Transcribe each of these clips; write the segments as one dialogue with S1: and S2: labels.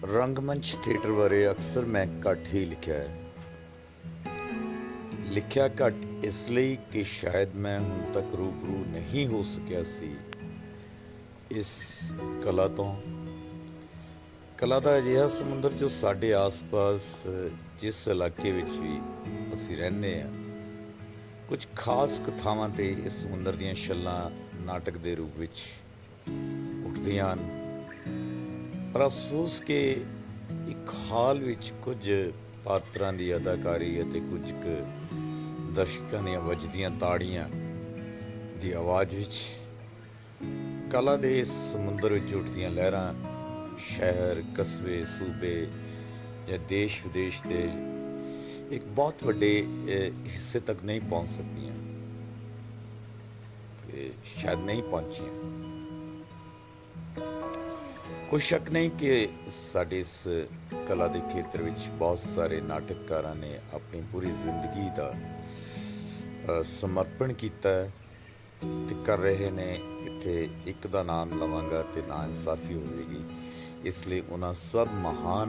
S1: ਰੰਗਮੰਚ theatre ਬਾਰੇ ਅਕਸਰ ਮੈਂ ਘੱਟ ਹੀ ਲਿਖਿਆ ਹੈ। ਲਿਖਿਆ ਘੱਟ ਇਸ ਲਈ ਕਿ ਸ਼ਾਇਦ ਮੈਂ ਹੁਣ ਤੱਕ ਰੂਬਰੂ ਨਹੀਂ ਹੋ ਸਕਿਆ ਸੀ ਇਸ ਕਲਾ ਤੋਂ। ਕਲਾ ਦਾ ਅਜਿਹਾ ਸਮੁੰਦਰ ਜੋ ਸਾਡੇ ਆਸ-ਪਾਸ ਜਿਸ ਇਲਾਕੇ ਵਿੱਚ ਵੀ ਅਸੀਂ ਰਹਿੰਦੇ ਹਾਂ, ਕੁਝ ਖਾਸ ਕਥਾਵਾਂ 'ਤੇ ਇਸ ਸਮੁੰਦਰ ਦੀਆਂ ਛੱਲਾਂ ਨਾਟਕ ਦੇ ਰੂਪ ਵਿੱਚ ਉੱਠਦੀਆਂ ਹਨ। ਪਰ ਅਫਸੋਸ ਕਿ ਇੱਕ ਹਾਲ ਵਿੱਚ ਕੁਝ ਪਾਤਰਾਂ ਦੀ ਅਦਾਕਾਰੀ ਅਤੇ ਕੁਝ ਕੁ ਦਰਸ਼ਕਾਂ ਦੀਆਂ ਵੱਜਦੀਆਂ ਤਾੜੀਆਂ ਦੀ ਆਵਾਜ਼ ਵਿੱਚ ਕਲਾ ਦੇ ਇਸ ਸਮੁੰਦਰ ਵਿੱਚ ਉੱਠਦੀਆਂ ਲਹਿਰਾਂ ਸ਼ਹਿਰ, ਕਸਬੇ, ਸੂਬੇ ਜਾਂ ਦੇਸ਼ ਵਿਦੇਸ਼ ਦੇ ਇੱਕ ਬਹੁਤ ਵੱਡੇ ਹਿੱਸੇ ਤੱਕ ਨਹੀਂ ਪਹੁੰਚ ਸਕਦੀਆਂ ਤੇ ਸ਼ਾਇਦ ਨਹੀਂ ਪਹੁੰਚੀਆਂ। ਕੋਈ ਸ਼ੱਕ ਨਹੀਂ ਕਿ ਸਾਡੇ ਇਸ ਕਲਾ ਦੇ ਖੇਤਰ ਵਿੱਚ ਬਹੁਤ ਸਾਰੇ ਨਾਟਕਕਾਰਾਂ ਨੇ ਆਪਣੀ ਪੂਰੀ ਜ਼ਿੰਦਗੀ ਦਾ ਸਮਰਪਣ ਕੀਤਾ ਤੇ ਕਰ ਰਹੇ ਨੇ। ਇੱਥੇ ਇੱਕ ਦਾ ਨਾਮ ਲਵਾਂਗਾ ਤੇ ਨਾ ਇਨਸਾਫੀ ਹੋਵੇਗੀ, ਇਸ ਲਈ ਉਹਨਾਂ ਸਭ ਮਹਾਨ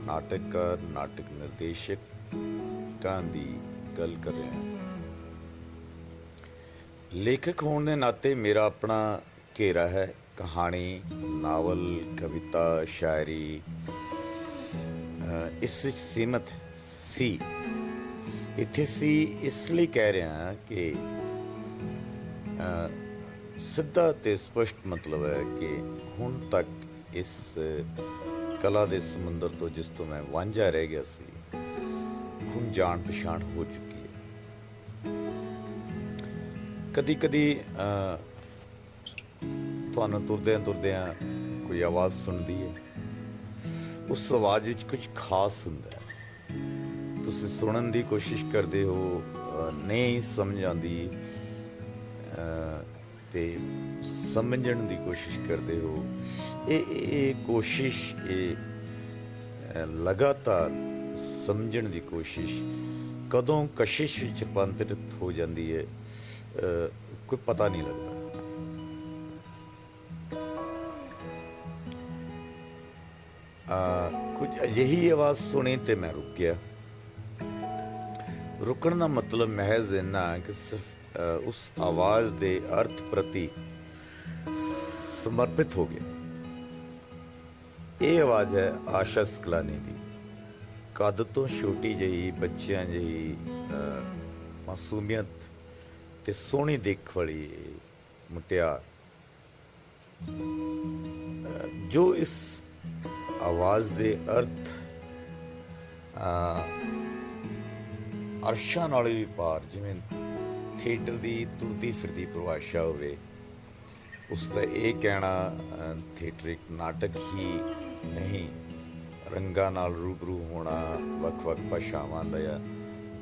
S1: ਨਾਟਕਕਾਰ, ਨਾਟਕ ਨਿਰਦੇਸ਼ਕਾਂ ਦੀ ਗੱਲ ਕਰ ਰਹੇ ਹਾਂ। ਲੇਖਕ ਹੋਣ ਦੇ ਨਾਤੇ ਮੇਰਾ ਆਪਣਾ ਘੇਰਾ ਹੈ। ਕਹਾਣੀ, ਨਾਵਲ, ਕਵਿਤਾ, ਸ਼ਾਇਰੀ ਇਸ ਵਿੱਚ ਸੀਮਤ ਸੀ। ਇੱਥੇ ਸੀ ਇਸ ਲਈ ਕਹਿ ਰਿਹਾ ਕਿ ਸਿੱਧਾ ਤੇ ਸਪਸ਼ਟ ਮਤਲਬ ਹੈ ਕਿ ਹੁਣ ਤੱਕ ਇਸ ਕਲਾ ਦੇ ਸਮੁੰਦਰ ਤੋਂ ਜਿਸ ਤੋਂ ਮੈਂ ਵਾਂਝਾ ਰਹਿ ਗਿਆ ਸੀ, ਹੁਣ ਜਾਣ ਪਛਾਣ ਹੋ ਚੁੱਕੀ ਹੈ। ਕਦੀ ਕਦੀ ਤੁਹਾਨੂੰ ਤੁਰਦਿਆਂ ਕੋਈ ਆਵਾਜ਼ ਸੁਣਦੀ ਹੈ। ਉਸ ਆਵਾਜ਼ ਵਿੱਚ ਕੁਝ ਖਾਸ ਹੁੰਦਾ ਹੈ। ਤੁਸੀਂ ਸੁਣਨ ਦੀ ਕੋਸ਼ਿਸ਼ ਕਰਦੇ ਹੋ, ਨਹੀਂ ਸਮਝ ਆਉਂਦੀ ਤੇ ਸਮਝਣ ਦੀ ਕੋਸ਼ਿਸ਼ ਕਰਦੇ ਹੋ। ਇਹ ਕੋਸ਼ਿਸ਼, ਇਹ ਲਗਾਤਾਰ ਸਮਝਣ ਦੀ ਕੋਸ਼ਿਸ਼ ਕਦੋਂ ਕਸ਼ਿਸ਼ ਵਿੱਚ ਰੂਪਾਂਤਰਿਤ ਹੋ ਜਾਂਦੀ ਹੈ, ਕੋਈ ਪਤਾ ਨਹੀਂ ਲੱਗਦਾ। ਕੁਝ ਅਜਿਹੀ ਆਵਾਜ਼ ਸੁਣੀ ਤੇ ਮੈਂ ਰੁਕ ਗਿਆ। ਰੁਕਣ ਦਾ ਮਤਲਬ ਮਹਿਜ਼ ਇੰਨਾ ਕਿ ਸਿਰਫ ਉਸ ਆਵਾਜ਼ ਦੇ ਅਰਥ ਪ੍ਰਤੀ ਸਮਰਪਿਤ ਹੋ ਗਿਆ। ਇਹ ਆਵਾਜ਼ ਹੈ ਆਸ਼ਾ ਸਕਲਾਨੀ ਦੀ। ਕੱਦ ਤੋਂ ਛੋਟੀ ਜਿਹੀ, ਬੱਚਿਆਂ ਜਿਹੀ ਮਾਸੂਮੀਅਤ ਤੇ ਸੋਹਣੀ ਦਿੱਖ ਵਾਲੀ ਮੁਟਿਆਰ, ਜੋ ਇਸ ਆਵਾਜ਼ ਦੇ ਅਰਥ ਅਰਸ਼ਾਂ ਨਾਲ ਵੀ ਪਾਰ, ਜਿਵੇਂ ਥੀਏਟਰ ਦੀ ਤੁਰਦੀ ਫਿਰਦੀ ਪਰਿਭਾਸ਼ਾ ਹੋਵੇ। ਉਸ ਦਾ ਇਹ ਕਹਿਣਾ ਥੀਏਟਰ ਇੱਕ ਨਾਟਕ ਹੀ ਨਹੀਂ, ਰੰਗਾਂ ਨਾਲ ਰੂਬਰੂ ਹੋਣਾ, ਵੱਖ-ਵੱਖ ਭਾਸ਼ਾਵਾਂ ਦਾ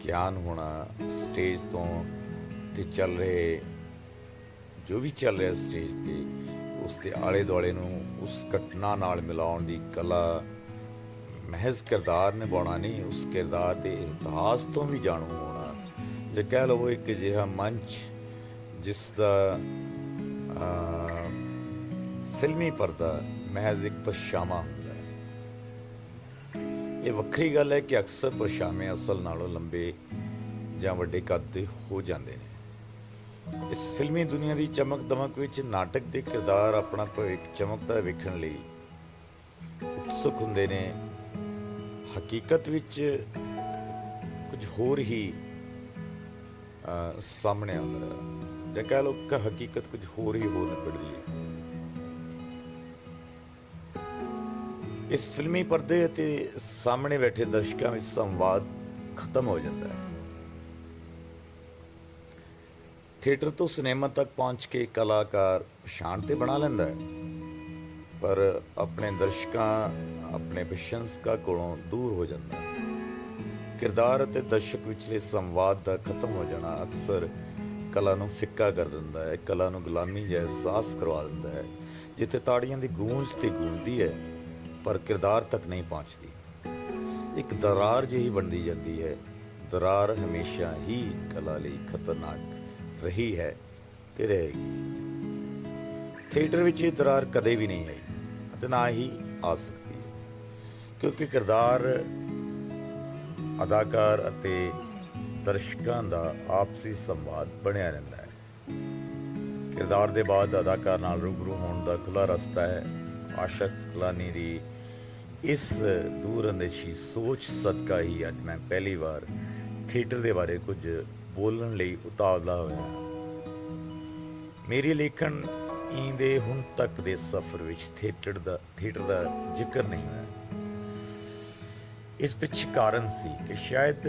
S1: ਗਿਆਨ ਹੋਣਾ, ਸਟੇਜ ਤੋਂ ਤੇ ਚੱਲ ਰਹੇ ਜੋ ਵੀ ਚੱਲ ਰਿਹਾ ਸਟੇਜ 'ਤੇ ਉਸ ਦੇ ਆਲੇ ਦੁਆਲੇ ਨੂੰ ਉਸ ਘਟਨਾ ਨਾਲ ਮਿਲਾਉਣ ਦੀ ਕਲਾ। ਮਹਿਜ਼ ਕਿਰਦਾਰ ਨਿਭਾਉਣਾ ਨਹੀਂ, ਉਸ ਕਿਰਦਾਰ ਦੇ ਇਤਿਹਾਸ ਤੋਂ ਵੀ ਜਾਣੂ ਹੋਣਾ। ਜੇ ਕਹਿ ਲਵੋ ਇੱਕ ਅਜਿਹਾ ਮੰਚ ਜਿਸ ਦਾ ਫਿਲਮੀ ਪਰਦਾ ਮਹਿਜ਼ ਇੱਕ ਪਰਛਾਵਾਂ ਹੁੰਦਾ ਹੈ। ਇਹ ਵੱਖਰੀ ਗੱਲ ਹੈ ਕਿ ਅਕਸਰ ਪਰਛਾਵੇਂ ਅਸਲ ਨਾਲੋਂ ਲੰਬੇ ਜਾਂ ਵੱਡੇ ਕੱਦ ਦੇ ਹੋ ਜਾਂਦੇ ਨੇ। ਇਸ ਫਿਲਮੀ ਦੁਨੀਆ ਦੀ ਚਮਕ ਦਮਕ ਵਿੱਚ ਨਾਟਕ ਦੇ ਕਿਰਦਾਰ ਆਪਣਾ ਭਵਿੱਖ ਚਮਕਦਾ ਵੇਖਣ ਲਈ ਉਤਸੁਕ ਹੁੰਦੇ ਨੇ। ਹਕੀਕਤ ਵਿੱਚ ਕੁਝ ਹੋਰ ਹੀ ਸਾਹਮਣੇ ਆਉਂਦਾ ਹੈ, ਜਾਂ ਕਹਿ ਲਓ ਕਿ ਹਕੀਕਤ ਕੁਝ ਹੋਰ ਹੀ ਹੋ ਨਿਬੜਦੀ ਹੈ। ਇਸ ਫਿਲਮੀ ਪਰਦੇ ਅਤੇ ਸਾਹਮਣੇ ਬੈਠੇ ਦਰਸ਼ਕਾਂ ਵਿੱਚ ਸੰਵਾਦ ਖਤਮ ਹੋ ਜਾਂਦਾ ਹੈ। ਥੀਏਟਰ ਤੋਂ ਸਿਨੇਮਾ ਤੱਕ ਪਹੁੰਚ ਕੇ ਕਲਾਕਾਰ ਪਛਾਣ ਤੇ ਬਣਾ ਲੈਂਦਾ ਹੈ, ਪਰ ਆਪਣੇ ਦਰਸ਼ਕਾਂ, ਆਪਣੇ ਪ੍ਰਸ਼ੰਸਕਾਂ ਕੋਲੋਂ ਦੂਰ ਹੋ ਜਾਂਦਾ ਹੈ। ਕਿਰਦਾਰ ਅਤੇ ਦਰਸ਼ਕ ਵਿਚਲੇ ਸੰਵਾਦ ਦਾ ਖਤਮ ਹੋ ਜਾਣਾ ਅਕਸਰ ਕਲਾ ਨੂੰ ਫਿੱਕਾ ਕਰ ਦਿੰਦਾ ਹੈ, ਕਲਾ ਨੂੰ ਗੁਲਾਮੀ ਜਿਹਾ ਅਹਿਸਾਸ ਕਰਵਾ ਦਿੰਦਾ ਹੈ, ਜਿੱਥੇ ਤਾੜੀਆਂ ਦੀ ਗੂੰਜ ਤੇ ਗੂੰਜਦੀ ਹੈ ਪਰ ਕਿਰਦਾਰ ਤੱਕ ਨਹੀਂ ਪਹੁੰਚਦੀ। ਇੱਕ ਦਰਾਰ ਜਿਹੀ ਬਣਦੀ ਜਾਂਦੀ ਹੈ। ਦਰਾਰ ਹਮੇਸ਼ਾ ਹੀ ਕਲਾ ਲਈ ਖਤਰਨਾਕ ਰਹੀ ਹੈ ਤੇ ਰਹੇਗੀ। ਥੀਏਟਰ ਵਿੱਚ ਇਹ ਦਰਾਰ ਕਦੇ ਵੀ ਨਹੀਂ ਆਈ ਅਤੇ ਨਾ ਹੀ ਆ ਸਕਦੀ ਹੈ। ਕਿਉਂਕਿ ਕਿਰਦਾਰ ਅਦਾਕਾਰ ਅਤੇ ਦਰਸ਼ਕਾਂ ਦਾ ਆਪਸੀ ਸੰਵਾਦ ਬਣਿਆ ਰਹਿੰਦਾ ਹੈ। ਕਿਰਦਾਰ ਦੇ ਬਾਅਦ ਅਦਾਕਾਰ ਨਾਲ ਰੂਬਰੂ ਹੋਣ ਦਾ ਖੁੱਲ੍ਹਾ ਰਸਤਾ ਹੈ। ਆਸ਼ਾ ਸਕਲਾਨੀ ਦੀ ਇਸ ਦੂਰ ਅੰਦੇਸ਼ੀ ਸੋਚ ਸਦਕਾ ਹੀ ਅੱਜ ਮੈਂ ਪਹਿਲੀ ਵਾਰ ਥੀਏਟਰ ਦੇ ਬਾਰੇ ਕੁਝ ਬੋਲਣ ਲਈ ਉਤਾਵਲਾ ਹੋਇਆ। ਮੇਰੀ ਲੇਖਣ ਦੇ ਹੁਣ ਤੱਕ ਦੇ ਸਫ਼ਰ ਵਿੱਚ ਥੀਏਟਰ ਦਾ ਜ਼ਿਕਰ ਨਹੀਂ ਹੋਇਆ। ਇਸ ਪਿੱਛੇ ਕਾਰਨ ਸੀ ਕਿ ਸ਼ਾਇਦ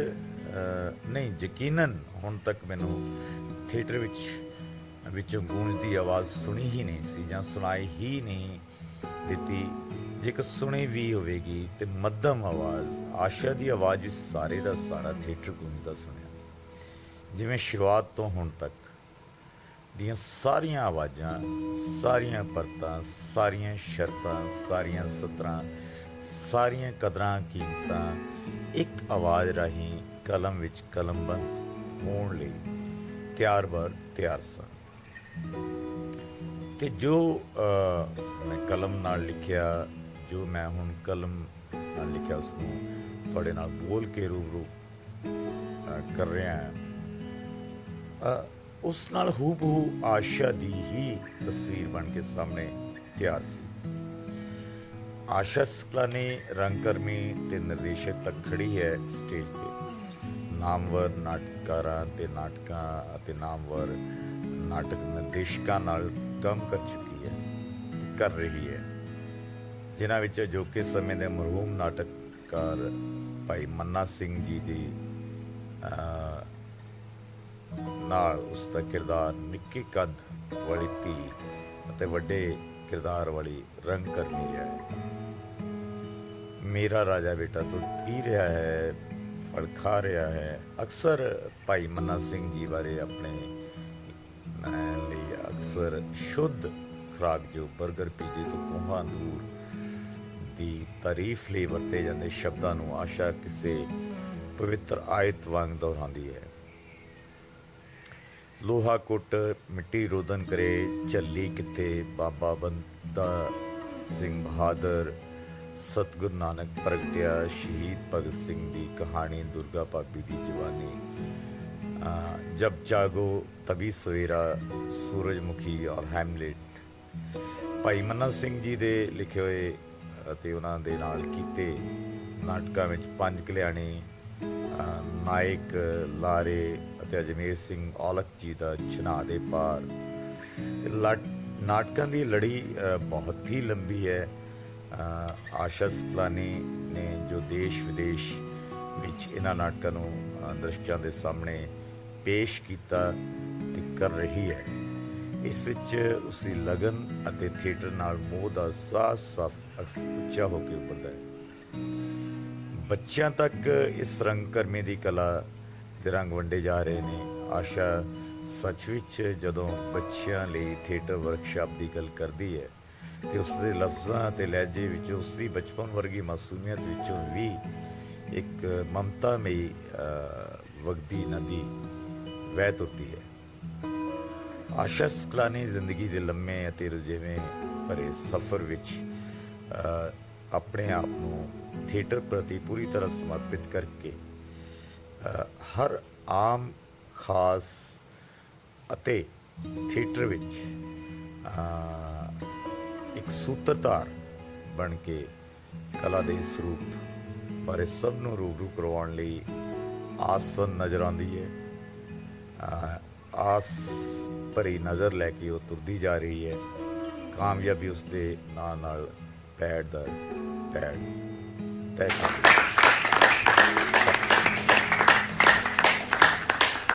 S1: ਨਹੀਂ, ਯਕੀਨਨ ਹੁਣ ਤੱਕ ਮੈਨੂੰ ਥੀਏਟਰ ਵਿੱਚੋਂ ਗੂੰਜਦੀ ਆਵਾਜ਼ ਸੁਣੀ ਹੀ ਨਹੀਂ ਸੀ ਜਾਂ ਸੁਣਾਈ ਹੀ ਨਹੀਂ ਦਿੱਤੀ। ਜੇਕਰ ਸੁਣੀ ਵੀ ਹੋਵੇਗੀ ਤੇ ਮੱਧਮ ਆਵਾਜ਼ ਆਸ਼ਾ ਦੀ ਆਵਾਜ਼ ਵਿੱਚ ਸਾਰੇ ਦਾ ਸਾਰਾ ਥੀਏਟਰ ਗੂੰਜਦਾ ਸੁਣਿਆ। ਜਿਵੇਂ ਸ਼ੁਰੂਆਤ ਤੋਂ ਹੁਣ ਤੱਕ ਦੀਆਂ ਸਾਰੀਆਂ ਆਵਾਜ਼ਾਂ, ਸਾਰੀਆਂ ਪਰਤਾਂ, ਸਾਰੀਆਂ ਸ਼ਰਤਾਂ, ਸਾਰੀਆਂ ਸਤਰਾਂ, ਸਾਰੀਆਂ ਕਦਰਾਂ ਕੀਮਤਾਂ ਇੱਕ ਆਵਾਜ਼ ਰਾਹੀਂ ਕਲਮ ਵਿੱਚ ਕਲਮਬੰਦ ਹੋਣ ਲਈ ਤਿਆਰ ਸਨ। ਤੇ ਜੋ ਮੈਂ ਕਲਮ ਨਾਲ ਲਿਖਿਆ, ਜੋ ਮੈਂ ਹੁਣ ਕਲਮ ਨਾਲ ਲਿਖਿਆ, ਉਸ ਨੂੰ ਤੁਹਾਡੇ ਨਾਲ ਬੋਲ ਕੇ ਰੂਬਰੂ ਕਰ ਰਿਹਾ ਹਾਂ, ਉਸ ਨਾਲ ਹੂਬਹੂ ਆਸ਼ਾ ਦੀ ਹੀ ਤਸਵੀਰ ਬਣ ਕੇ ਸਾਹਮਣੇ ਤਿਆਰ ਸੀ। ਆਸ਼ਾ ਸਕਲਾਨੀ ਰੰਗਕਰਮੀ ਤੇ ਨਿਰਦੇਸ਼ਕ ਤੱਕ ਖੜੀ ਹੈ ਸਟੇਜ ਤੇ। ਨਾਮਵਰ ਨਾਟਕਾਰਾਂ ਤੇ ਨਾਟਕਾਂ ਅਤੇ ਨਾਮਵਰ ਨਾਟਕ ਨਿਰਦੇਸ਼ਕਾਂ ਨਾਲ ਕੰਮ ਕਰ ਚੁੱਕੀ ਹੈ ਤੇ ਕਰ ਰਹੀ ਹੈ, ਜਿਨ੍ਹਾਂ ਵਿੱਚ ਅਜੋਕੇ ਸਮੇਂ ਦੇ ਮਰਹੂਮ ਨਾਟਕਕਾਰ ਭਾਈ ਮੰਨਾ ਸਿੰਘ ਜੀ ਦੀ ਨਾਲ ਉਸ ਦਾ ਕਿਰਦਾਰ ਨਿੱਕੇ ਕੱਦ ਵਾਲੀ ਧੀ ਅਤੇ ਵੱਡੇ ਕਿਰਦਾਰ ਵਾਲੀ ਰੰਗਕਰਮੀ ਰਿਹਾ ਹੈ। ਮੇਰਾ ਰਾਜਾ ਬੇਟਾ ਦੁੱਧ ਪੀ ਰਿਹਾ ਹੈ, ਫਲ ਖਾ ਰਿਹਾ ਹੈ। ਅਕਸਰ ਭਾਈ ਮੰਨਾ ਸਿੰਘ ਜੀ ਬਾਰੇ ਆਪਣੇ ਲਈ ਅਕਸਰ ਸ਼ੁੱਧ ਖੁਰਾਕ ਜੋ ਬਰਗਰ ਪੀਜੇ ਤੋਂ ਕੋਹਾਂ ਦੂਰ ਦੀ ਤਾਰੀਫ ਲਈ ਵਰਤੇ ਜਾਂਦੇ ਸ਼ਬਦਾਂ ਨੂੰ ਆਸ਼ਾ ਕਿਸੇ ਪਵਿੱਤਰ ਆਇਤ ਵਾਂਗ ਦੁਹਰਾਉਂਦੀ ਹੈ। ਲੋਹਾ ਕੁੱਟ ਮਿੱਟੀ ਰੋਦਨ ਕਰੇ, ਝੱਲੀ ਕਿੱਥੇ, ਬਾਬਾ ਬੰਦਾ ਸਿੰਘ ਬਹਾਦਰ, ਸਤਿਗੁਰੂ ਨਾਨਕ ਪ੍ਰਗਟਿਆ, ਸ਼ਹੀਦ ਭਗਤ ਸਿੰਘ ਦੀ ਕਹਾਣੀ, ਦੁਰਗਾ ਭਾਬੀ ਦੀ ਜਵਾਨੀ, ਜਬ ਜਾਗੋ ਤਬੀ ਸਵੇਰਾ, ਸੂਰਜਮੁਖੀ ਔਰ ਹੈਮਲੇਟ। ਭਾਈ ਮੰਨਾ ਸਿੰਘ ਜੀ ਦੇ ਲਿਖੇ ਹੋਏ ਅਤੇ ਉਹਨਾਂ ਦੇ ਨਾਲ ਕੀਤੇ ਨਾਟਕਾਂ ਵਿੱਚ ਪੰਜ ਕਲਿਆਣੀ, ਨਾਇਕ, ਲਾਰੇ ਅਤੇ ਅਜਮੇਰ ਸਿੰਘ ਔਲਖ ਜੀ ਦਾ ਛਨਾਹ ਦੇ ਪਾਰ। ਨਾਟਕਾਂ ਦੀ ਲੜੀ ਬਹੁਤ ਹੀ ਲੰਬੀ ਹੈ। ਆਸ਼ਾ ਸਕਲਾਨੀ ਨੇ ਜੋ ਦੇਸ਼ ਵਿਦੇਸ਼ ਵਿੱਚ ਇਹਨਾਂ ਨਾਟਕਾਂ ਨੂੰ ਦਰਸ਼ਕਾਂ ਦੇ ਸਾਹਮਣੇ ਪੇਸ਼ ਕੀਤਾ ਤੇ ਕਰ ਰਹੀ ਹੈ, ਇਸ ਵਿੱਚ ਉਸਦੀ ਲਗਨ ਅਤੇ ਥੀਏਟਰ ਨਾਲ ਮੋਹ ਦਾ ਸਾਫ਼ ਉੱਚਾ ਹੋ ਕੇ ਉੱਭਰਦਾ ਹੈ। ਬੱਚਿਆਂ ਤੱਕ ਇਸ ਰੰਗਕਰਮੀ ਦੀ ਕਲਾ ਦੇ ਰੰਗ ਵੰਡੇ ਜਾ ਰਹੇ ਨੇ। ਆਸ਼ਾ ਸੱਚ ਵਿੱਚ ਜਦੋਂ ਬੱਚਿਆਂ ਲਈ ਥੀਏਟਰ ਵਰਕਸ਼ਾਪ ਦੀ ਗੱਲ ਕਰਦੀ ਹੈ ਤੇ ਉਸ ਦੇ ਲਫ਼ਜ਼ਾਂ ਅਤੇ ਲਹਿਜੇ ਵਿੱਚ ਉਸ ਦੀ ਬਚਪਨ ਵਰਗੀ ਮਾਸੂਮੀਅਤ ਵਿੱਚੋਂ ਵੀ ਇੱਕ ਮਮਤਾਮਈ ਵਗਦੀ ਨਦੀ ਵਹਿ ਤੁਰਦੀ ਹੈ। ਆਸ਼ਾ ਸਕਲਾਨੀ ਜ਼ਿੰਦਗੀ ਦੇ ਲੰਮੇ ਅਤੇ ਰੁਝੇਵੇਂ ਭਰੇ ਸਫ਼ਰ ਵਿੱਚ ਆਪਣੇ ਆਪ ਨੂੰ ਥੀਏਟਰ ਪ੍ਰਤੀ ਪੂਰੀ ਤਰ੍ਹਾਂ ਸਮਰਪਿਤ ਕਰਕੇ ਹਰ ਆਮ, ਖਾਸ ਅਤੇ ਥੀਏਟਰ ਵਿੱਚ ਇੱਕ ਸੂਤਰਧਾਰ ਬਣ ਕੇ ਕਲਾ ਦੇ ਇਸ ਰੂਪ ਬਾਰੇ ਸਭ ਨੂੰ ਰੂਬਰੂ ਕਰਵਾਉਣ ਲਈ ਆਸਵੰਦ ਨਜ਼ਰ ਆਉਂਦੀ ਹੈ। ਆਸ ਭਰੀ ਨਜ਼ਰ ਲੈ ਕੇ ਉਹ ਤੁਰਦੀ ਜਾ ਰਹੀ ਹੈ। ਕਾਮਯਾਬੀ ਉਸ ਦੇ ਨਾਲ ਪੈੜ ਦਰ ਪੈੜ ਤੈਅ ਕਰਦੀ ਹੈ।